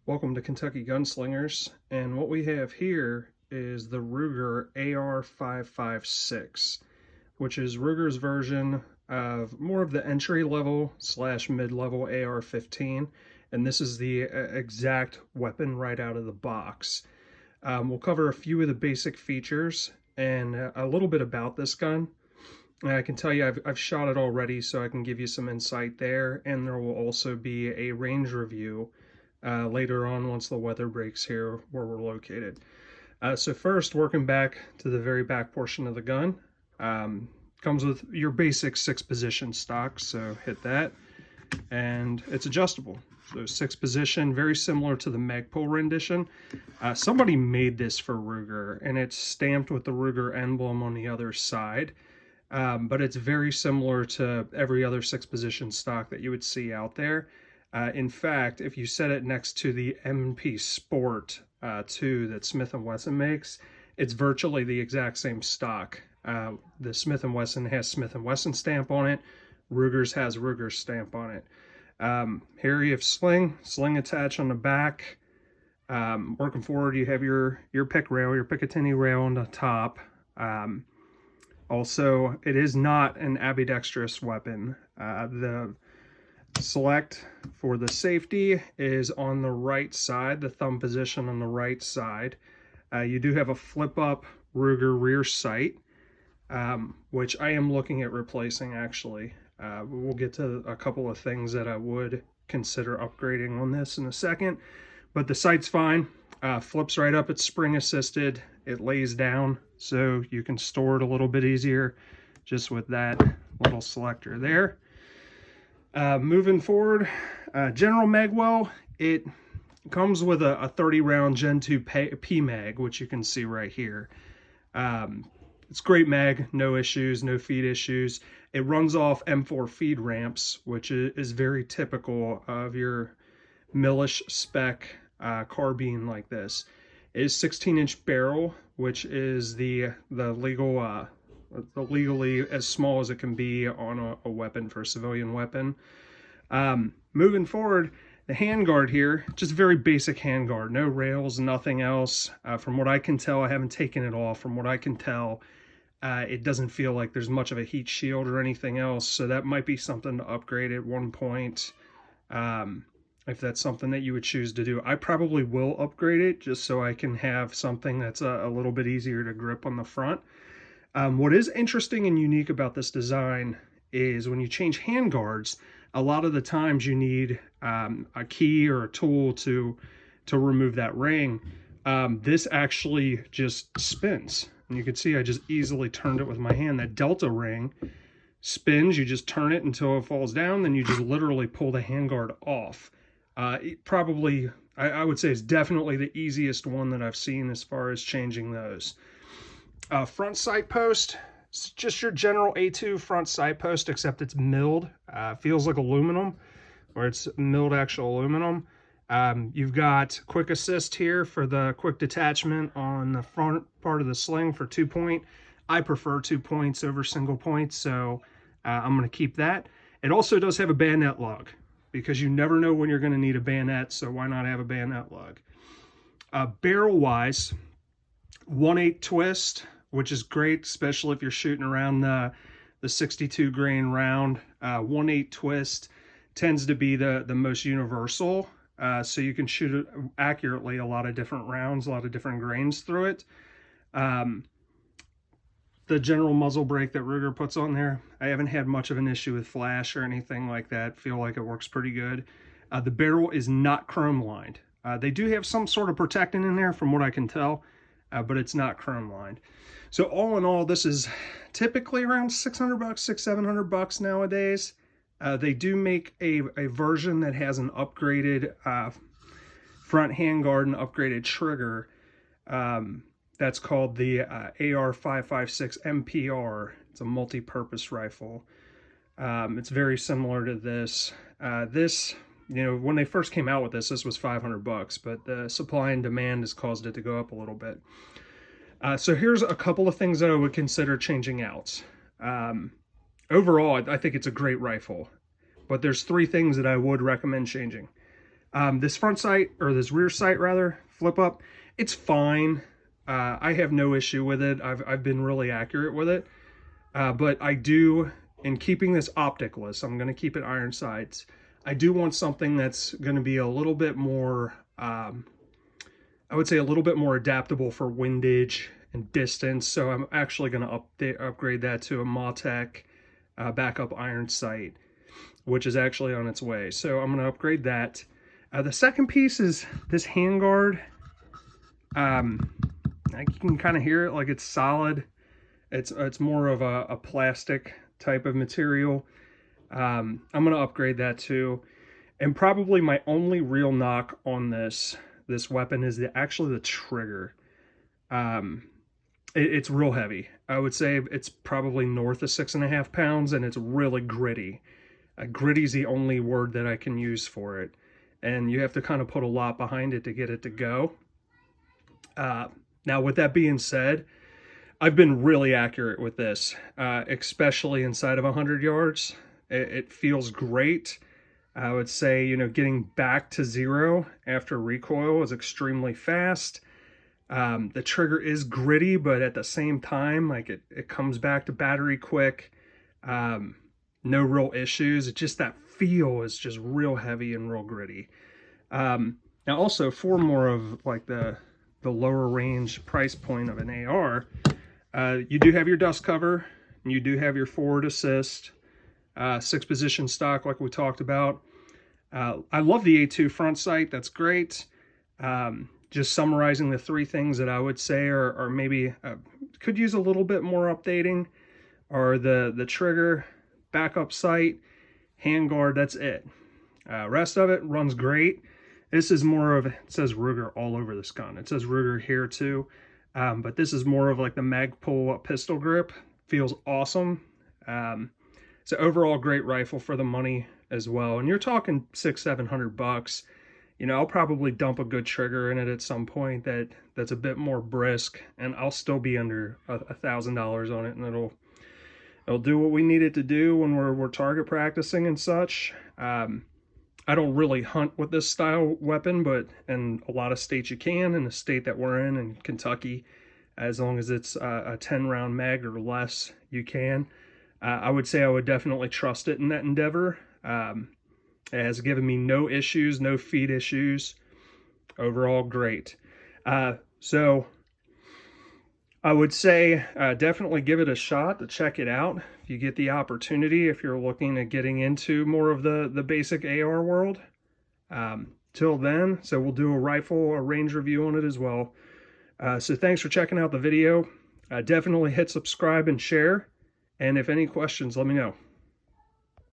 Welcome to Kentucky Gunslingers, and what we have here is the Ruger AR556, which is Ruger's version of more of the entry-level slash mid-level AR-15, and this is the exact weapon right out of the box. We'll cover a few of the basic features and a little bit about this gun. I can tell you I've shot it already, so I can give you some insight there, and there will also be a range review later on once the weather breaks here where we're located. So first, working back to the very back portion of the gun, comes with your basic 6-position stock, so hit that, and it's adjustable. So 6-position, very similar to the Magpul rendition. Somebody made this for Ruger, and it's stamped with the Ruger emblem on the other side. But it's very similar to every other 6-position stock that you would see out there. In fact, if you set it next to the MP Sport 2 that Smith & Wesson makes, it's virtually the exact same stock. The Smith & Wesson has Smith & Wesson stamp on it. Ruger's has Ruger's stamp on it. Here you have sling attached on the back. Working forward, you have your pick rail, your Picatinny rail on the top. Also, it is not an ambidextrous weapon. The select for the safety is on the right side, the thumb position on the right side. You do have a flip-up Ruger rear sight, which I am looking at replacing, actually. We'll get to a couple of things that I would consider upgrading on this in a second, but the sight's fine. Flips right up, it's spring assisted, it lays down, so you can store it a little bit easier just with that little selector there. Moving forward, General Magwell, it comes with a 30-round Gen 2 PMag, which you can see right here. It's great mag, no issues, no feed issues. It runs off M4 feed ramps, which is very typical of your millish spec carbine like this. It is 16-inch barrel, which is the legal legally as small as it can be on a weapon for a civilian weapon. Moving forward, the handguard here, just very basic handguard, no rails, nothing else. From what I can tell, I haven't taken it off. From what I can tell, it doesn't feel like there's much of a heat shield or anything else, so that might be something to upgrade at one point. If that's something that you would choose to do. I probably will upgrade it just so I can have something that's a little bit easier to grip on the front. What is interesting and unique about this design is when you change handguards, a lot of the times you need a key or a tool to remove that ring. This actually just spins. And you can see I just easily turned it with my hand. That Delta ring spins, you just turn it until it falls down, then you just literally pull the handguard off. Probably, I would say it's definitely the easiest one that I've seen as far as changing those. Front sight post, it's just your general A2 front sight post, except it's milled. Feels like aluminum, or it's milled actual aluminum. You've got quick assist here for the quick detachment on the front part of the sling for 2-point. I prefer 2 points over single points, so I'm going to keep that. It also does have a bayonet lug, because you never know when you're going to need a bayonet, so why not have a bayonet lug? Barrel-wise, 1/8 twist, which is great, especially if you're shooting around the 62 grain round. 1/8 twist tends to be the most universal, so you can shoot it accurately a lot of different rounds, a lot of different grains through it. The general muzzle brake that Ruger puts on there, I haven't had much of an issue with flash or anything like that. Feel like it works pretty good. The barrel is not chrome lined. They do have some sort of protectant in there from what I can tell, but it's not chrome lined. So all in all, this is typically around $600, $700 nowadays. They do make a version that has an upgraded front handguard and upgraded trigger. That's called the AR556 MPR. It's a multi-purpose rifle. It's very similar to this. This, you know, when they first came out with this was $500, but the supply and demand has caused it to go up a little bit. So here's a couple of things that I would consider changing out. Overall, I think it's a great rifle, but there's 3 things that I would recommend changing. This front sight, or this rear sight rather, flip up, it's fine. I have no issue with it. I've been really accurate with it. But I do, in keeping this opticless, I'm going to keep it iron sights. I do want something that's going to be a little bit more, I would say a little bit more adaptable for windage and distance. So I'm actually going to upgrade that to a Mawtec backup iron sight, which is actually on its way. So I'm going to upgrade that. The second piece is this handguard. You can kind of hear it, like it's solid. It's more of a plastic type of material. I'm going to upgrade that too. And probably my only real knock on this weapon is actually the trigger. It's real heavy. I would say it's probably north of 6.5 pounds, and it's really gritty. Gritty's the only word that I can use for it. And you have to kind of put a lot behind it to get it to go. Now, with that being said, I've been really accurate with this, especially inside of 100 yards. It feels great. I would say, you know, getting back to zero after recoil is extremely fast. The trigger is gritty, but at the same time, like it comes back to battery quick. No real issues. It's just that feel is just real heavy and real gritty. Now also, for more of like the lower range price point of an AR, you do have your dust cover, and you do have your forward assist, 6-position stock like we talked about. I love the A2 front sight. That's great. Just summarizing the 3 things that I would say are maybe could use a little bit more updating are the trigger, backup sight, handguard. That's it. Rest of it runs great. This is more of, it says Ruger all over this gun. It says Ruger here too. But this is more of like the Magpul pistol grip. Feels awesome. So overall, great rifle for the money as well. And you're talking $600-700. You know, I'll probably dump a good trigger in it at some point that's a bit more brisk, and I'll still be under $1,000 on it, and it'll do what we need it to do when we're target practicing and such. I don't really hunt with this style weapon, but in a lot of states you can. In the state that we're in Kentucky, as long as it's a 10-round mag or less, you can. I would say I would definitely trust it in that endeavor. It has given me no issues, no feed issues. Overall, great. So I would say definitely give it a shot to check it out if you get the opportunity, if you're looking at getting into more of the basic AR world. Till then, so we'll do a range review on it as well. So thanks for checking out the video. Definitely hit subscribe and share. And if any questions, let me know.